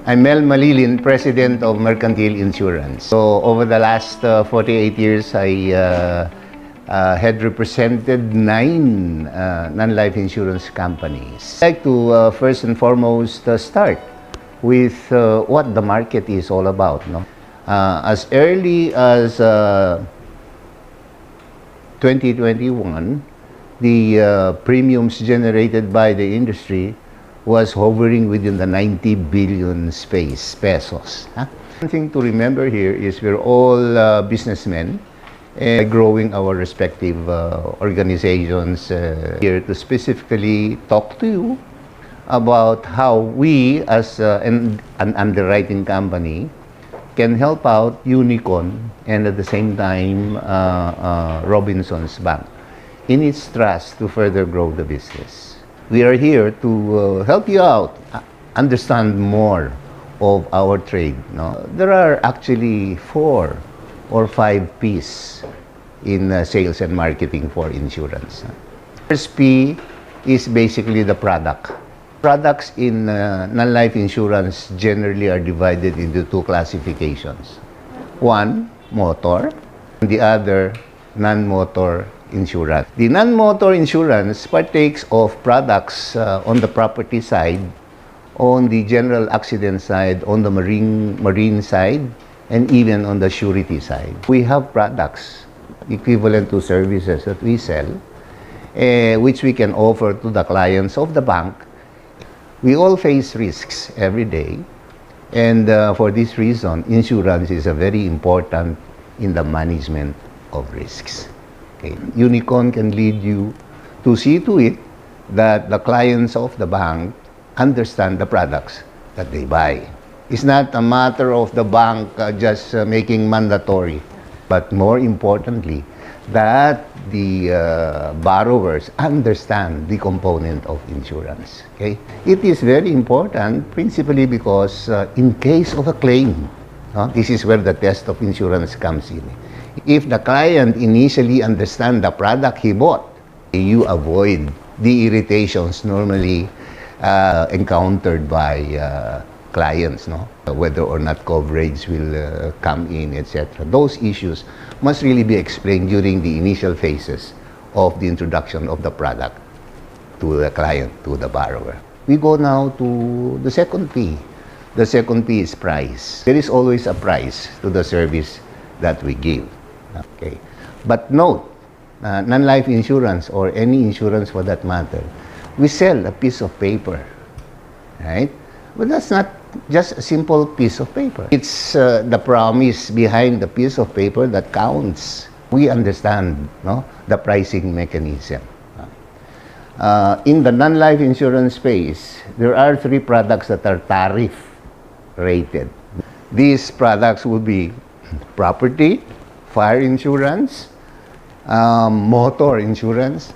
I'm Mel Mallillin, President of Mercantile Insurance. So over the last 48 years, I had represented 9 non-life insurance companies. I'd like to first and foremost start with what the market is all about. No? As early as 2021, the premiums generated by the industry was hovering within the 90 billion pesos. Huh? One thing to remember here is we're all businessmen growing our respective organizations here to specifically talk to you about how we as an underwriting company can help out Unicon and at the same time Robinson's Bank in its trust to further grow the business. We are here to help you out, understand more of our trade. No? There are actually 4 or 5 P's in sales and marketing for insurance. First P is basically the product. Products in non-life insurance generally are divided into 2 classifications. One, motor, and the other, non-motor insurance. The non-motor insurance partakes of products on the property side, on the general accident side, on the marine side, and even on the surety side. We have products equivalent to services that we sell, which we can offer to the clients of the bank. We all face risks every day, and for this reason, insurance is very important in the management of risks. Okay. Unicon can lead you to see to it that the clients of the bank understand the products that they buy. It's not a matter of the bank just making mandatory, but more importantly, that the borrowers understand the component of insurance. Okay? It is very important, principally because in case of a claim, this is where the test of insurance comes in. If the client initially understands the product he bought, you avoid the irritations normally encountered by clients, no? Whether or not coverage will come in, etc. Those issues must really be explained during the initial phases of the introduction of the product to the client, to the borrower. We go now to the second P. The second P is price. There is always a price to the service that we give. Okay. But note, non-life insurance or any insurance for that matter, we sell a piece of paper, right? But that's not just a simple piece of paper. It's the promise behind the piece of paper that counts. We understand, no, the pricing mechanism. In the non-life insurance space, there are 3 products that are tariff rated. These products will be property, fire insurance, motor insurance,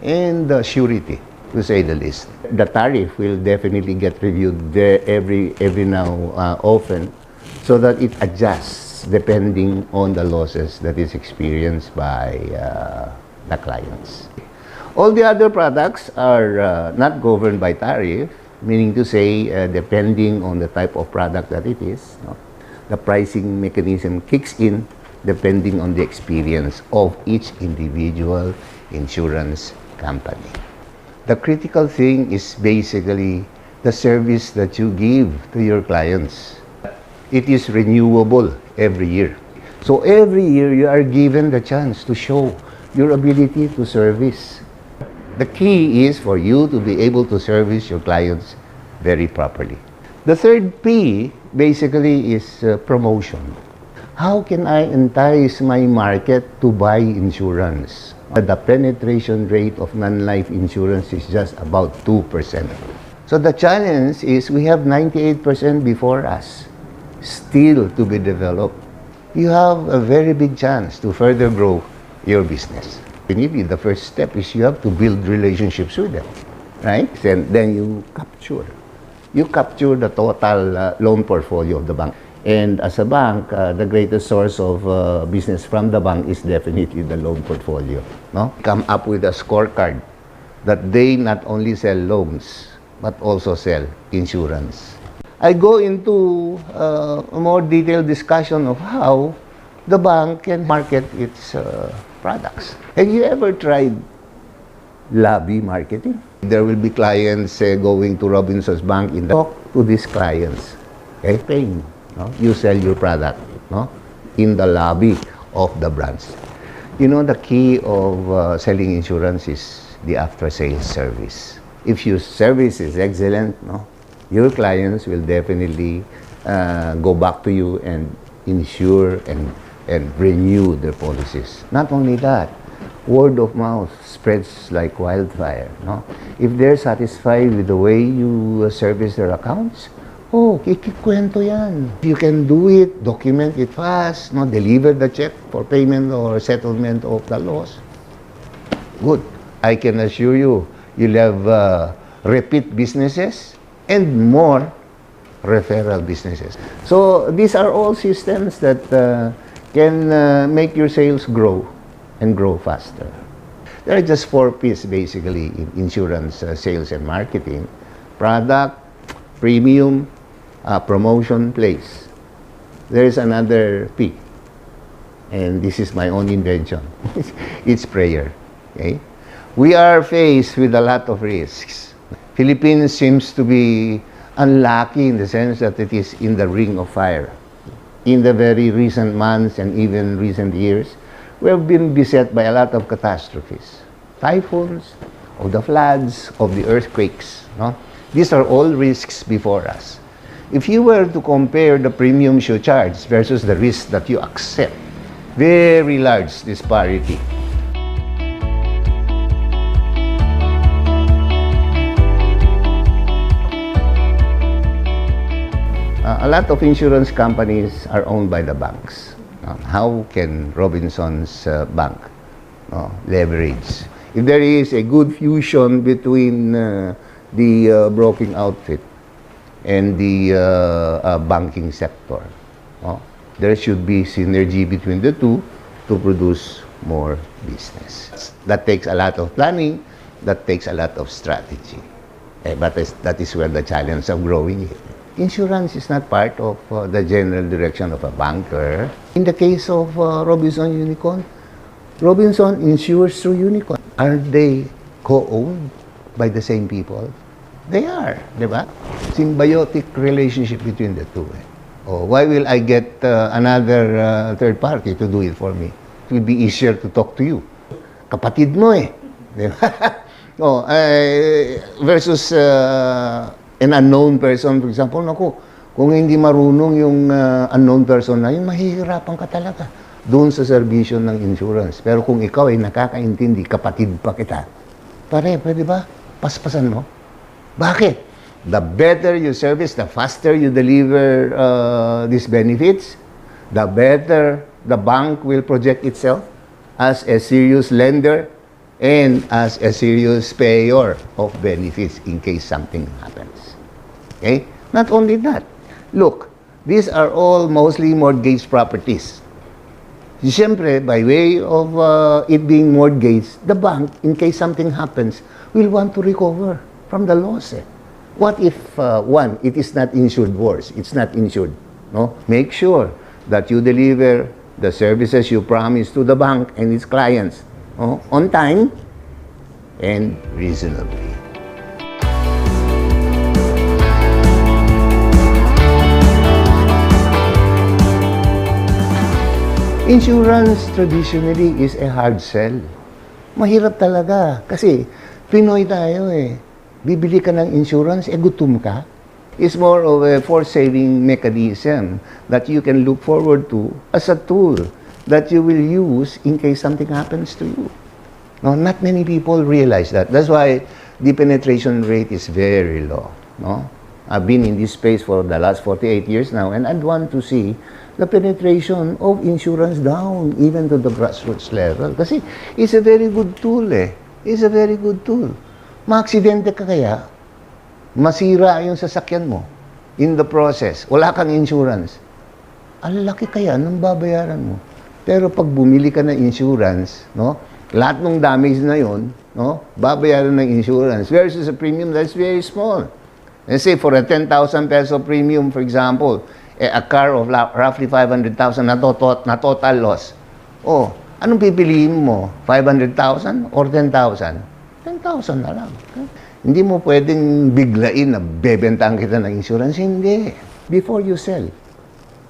and surety, to say the least. The tariff will definitely get reviewed every now often, so that it adjusts depending on the losses that is experienced by the clients. All the other products are not governed by tariff, meaning to say depending on the type of product that it is, the pricing mechanism kicks in depending on the experience of each individual insurance company. The critical thing is basically the service that you give to your clients. It is renewable every year. So every year you are given the chance to show your ability to service. The key is for you to be able to service your clients very properly. The third P basically is promotion. How can I entice my market to buy insurance? The penetration rate of non-life insurance is just about 2%. So the challenge is we have 98% before us, still to be developed. You have a very big chance to further grow your business. Maybe the first step is you have to build relationships with them, right? And then you capture the total loan portfolio of the bank. And as a bank, the greatest source of business from the bank is definitely the loan portfolio. No? Come up with a scorecard that they not only sell loans, but also sell insurance. I go into a more detailed discussion of how the bank can market its products. Have you ever tried lobby marketing? There will be clients going to Robinson's Bank in the talk to these clients. Okay? Paying, no? You sell your product, no? In the lobby of the branch. You know, the key of selling insurance is the after-sales service. If your service is excellent, no, your clients will definitely go back to you and insure and renew their policies. Not only that, word of mouth spreads like wildfire. No? If they're satisfied with the way you service their accounts, oh, kikikwento yan. You can do it, document it fast, no? Deliver the check for payment or settlement of the loss. Good. I can assure you, you'll have repeat businesses and more referral businesses. So these are all systems that can make your sales grow and grow faster. There are just 4 P's basically in insurance sales and marketing: product, premium, promotion, place. There is another P, and this is my own invention. It's prayer. Okay? We are faced with a lot of risks. Philippines seems to be unlucky in the sense that it is in the ring of fire. In the very recent months and even recent years, we have been beset by a lot of catastrophes. Typhoons, of the floods, of the earthquakes. No? These are all risks before us. If you were to compare the premiums you charge versus the risk that you accept, very large disparity. A lot of insurance companies are owned by the banks. How can Robinson's Bank leverage? If there is a good fusion between the broking outfit and the banking sector, there should be synergy between the two to produce more business. That takes a lot of planning, that takes a lot of strategy. But that is where the challenge of growing is. Insurance is not part of the general direction of a banker. In the case of Robinson Unicon, Robinson insures through Unicon. Aren't they co-owned by the same people? They are, di ba? Symbiotic relationship between the two. Oh, why will I get another third party to do it for me? It will be easier to talk to you. Kapatid mo eh. Di ba? Oh, versus an unknown person, for example, naku, kung hindi marunong yung unknown person na yun, mahihirapan ka talaga doon sa serbisyo ng insurance. Pero kung ikaw ay nakakaintindi, kapatid pa kita, pwede ba? Paspasan mo. Bakit? The better you service, the faster you deliver these benefits, the better the bank will project itself as a serious lender and as a serious payer of benefits in case something happens. Okay? Not only that, look, these are all mostly mortgage properties. Siyempre, by way of it being mortgaged, the bank, in case something happens, will want to recover from the loss. What if, one, it is not insured worse, it's not insured, no? Make sure that you deliver the services you promise to the bank and its clients, no? On time and reasonably. Insurance traditionally is a hard sell. Mahirap talaga kasi Pinoy tayo eh. Bibili ka ng insurance, gutom ka. It's more of a force-saving mechanism that you can look forward to as a tool that you will use in case something happens to you. No, not many people realize that. That's why the penetration rate is very low. No? I've been in this space for the last 48 years now, and I'd want to see the penetration of insurance down even to the grassroots level. Kasi it's a very good tool eh. It's a very good tool. Ma-aksidente ka kaya, masira yung sasakyan mo in the process. Wala kang insurance. Ang laki kaya ng babayaran mo. Pero pag bumili ka ng insurance, no, lahat ng damage na yon, no, babayaran ng insurance versus a premium that's very small. Let's say for a 10,000 peso premium, for example, a car of roughly 500,000 na total loss. Oh, anong pipiliin mo? 500,000 or 10,000? 10,000 na lang. Okay? Hindi mo pwedeng biglain na bebentahan kita ng insurance. Hindi. Before you sell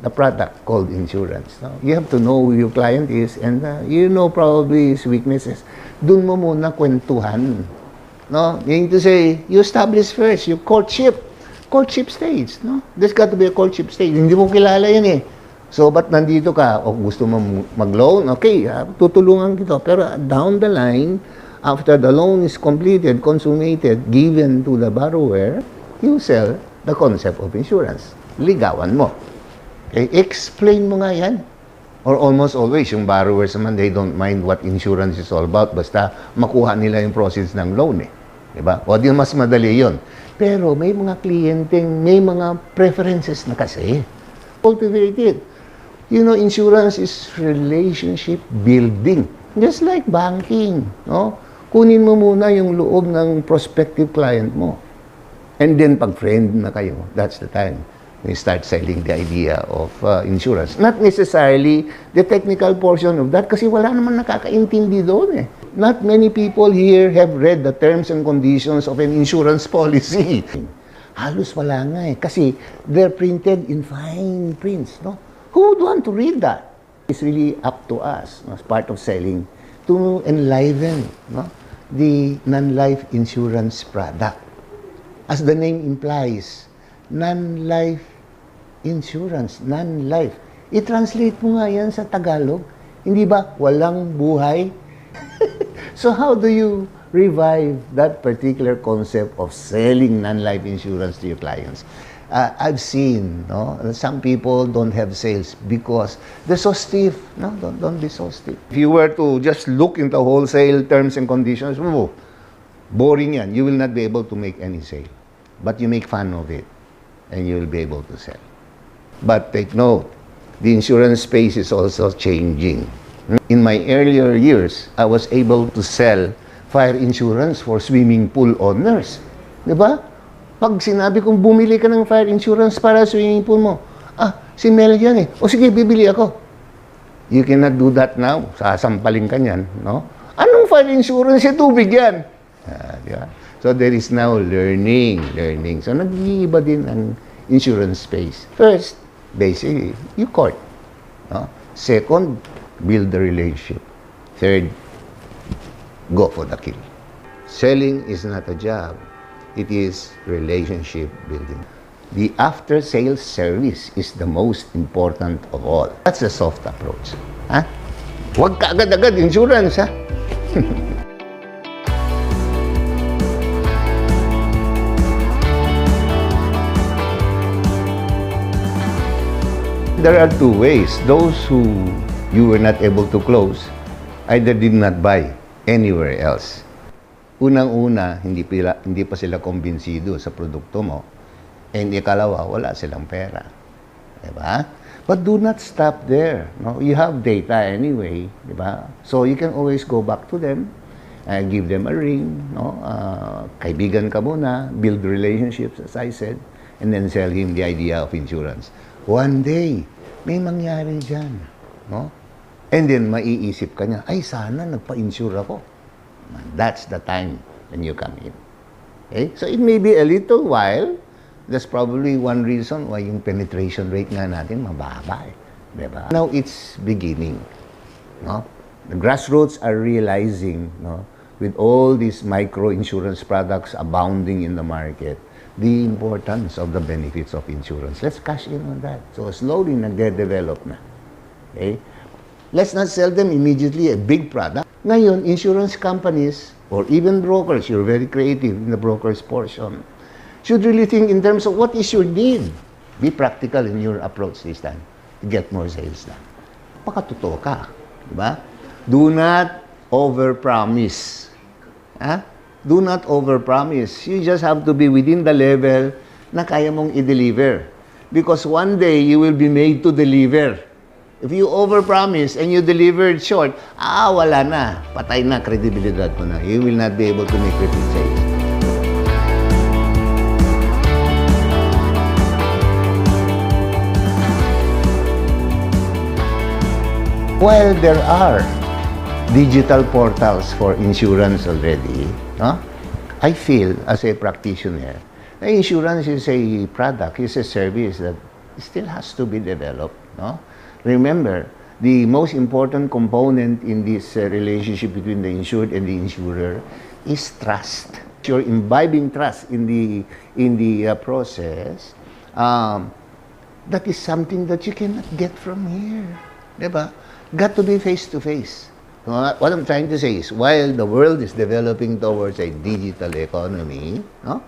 the product called insurance, no? You have to know who your client is and you know probably his weaknesses. Doon mo muna kwentuhan. No? Meaning to say, you establish first your courtship stage. No? There's got to be a courtship stage. Hindi mo kilala yan eh. So, ba't nandito ka? O gusto mo mag-loan? Okay, tutulungan kita. Pero down the line, after the loan is completed, consummated, given to the borrower, you sell the concept of insurance. Ligawan mo. Okay? Explain mo nga yan. Or almost always, yung borrowers naman, they don't mind what insurance is all about. Basta makuha nila yung process ng loan eh. Diba? O di mas madali yon. Pero may mga kliyenteng, may mga preferences na kasi. Cultivate it. You know, insurance is relationship building. Just like banking. No? Kunin mo muna yung loob ng prospective client mo. And then pag friend na kayo, that's the time we start selling the idea of insurance. Not necessarily the technical portion of that kasi wala naman nakakaintindi doon eh. Not many people here have read the terms and conditions of an insurance policy. Halos wala nga eh kasi they're printed in fine prints. No? Who would want to read that? It's really up to us as part of selling to enliven the non-life insurance product. As the name implies, non-life insurance, non-life. I-translate mo nga yan sa Tagalog. Hindi ba? Walang buhay. So how do you revive that particular concept of selling non-life insurance to your clients? I've seen, some people don't have sales because they're so stiff. No, don't be so stiff. If you were to just look into wholesale terms and conditions, boring yan. You will not be able to make any sale. But you make fun of it, and you will be able to sell. But take note, the insurance space is also changing. In my earlier years, I was able to sell fire insurance for swimming pool owners. Diba? Pag sinabi kong bumili ka ng fire insurance para sa swimming pool mo, si Mel yan eh. O sige, bibili ako. You cannot do that now. Sasampaling ka niyan, no? Anong fire insurance? Tubig yan. Diba? So there is now learning. So nag-iiba din ang insurance space. First, basically, you court. No? Second, build the relationship. Third, go for the kill. Selling is not a job. It is relationship building. The after-sales service is the most important of all. That's the soft approach. Huwag ka agad-agad insurance, ha? There are two ways. Those who you were not able to close either did not buy anywhere else. Unang-una, hindi pa sila kumbinsido sa produkto mo. And ikalawa, wala silang pera. Diba? But do not stop there. No? You have data anyway. Diba? So you can always go back to them, give them a ring, no? Kaibigan ka muna, build relationships, as I said, and then sell him the idea of insurance. One day, may mangyari dyan. No? And then, maiisip ka niya, ay, sana nagpa-insure ako. That's the time when you come in. Okay? So, it may be a little while. That's probably one reason why yung penetration rate nga natin mababa. Diba? Now, it's beginning. No? The grassroots are realizing, no, with all these micro-insurance products abounding in the market, the importance of the benefits of insurance. Let's cash in on that. So slowly nagde-develop na. Okay? Let's not sell them immediately a big product. Ngayon, insurance companies or even brokers, you're very creative in the brokers portion, should really think in terms of what is your need. Be practical in your approach this time. Get more sales done. Pakatotoo ka. Diba? Do not overpromise. Do not overpromise. You just have to be within the level na kaya mong i-deliver. Because one day, you will be made to deliver. If you overpromise and you delivered short, wala na. Patay na, credibilidad mo na. You will not be able to make repeat sales. While there are digital portals for insurance already, no? I feel as a practitioner, insurance is a product, is a service that still has to be developed. No? Remember, the most important component in this relationship between the insured and the insurer is trust. You're imbibing trust in the process. That is something that you cannot get from here. Diba? Got to be face-to-face. What I'm trying to say is, while the world is developing towards a digital economy, no,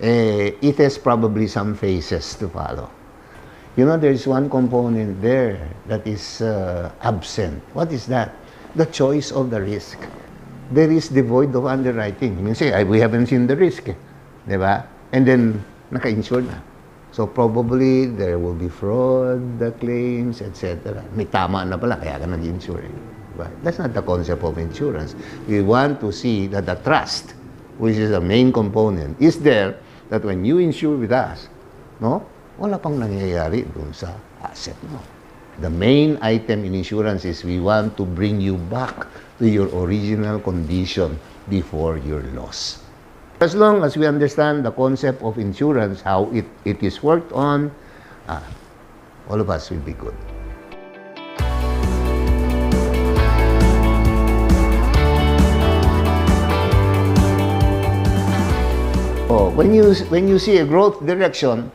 it has probably some phases to follow. You know, there's one component there that is absent. What is that? The choice of the risk. There is the void of underwriting. I mean, say, we haven't seen the risk. Diba? And then, naka-insured na. So probably there will be fraud, the claims, etc. May tama na pala, kaya ka nag-insure. But that's not the concept of insurance. We want to see that the trust, which is the main component, is there, that when you insure with us, no, wala pang nangyayari dun sa asset mo. The main item in insurance is we want to bring you back to your original condition before your loss. As long as we understand the concept of insurance, how it is worked on, all of us will be good. Oh, when you see a growth direction,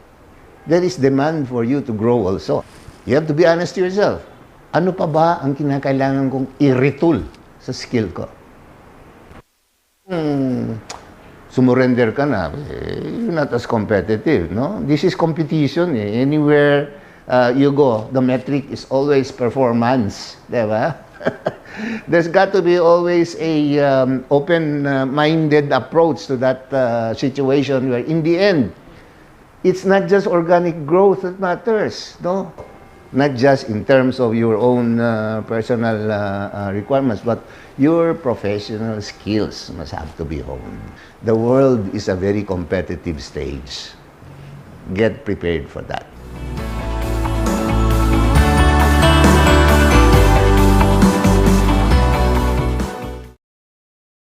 there is demand for you to grow also. You have to be honest to yourself. Ano pa ba ang kinakailangan kong i-retool sa skill ko? Sumurrender ka na, you're not as competitive, no? This is competition, eh. Anywhere you go, the metric is always performance, diba? There's got to be always a open-minded approach to that situation where, in the end, it's not just organic growth that matters, no? Not just in terms of your own personal requirements, but your professional skills must have to be honed. The world is a very competitive stage. Get prepared for that.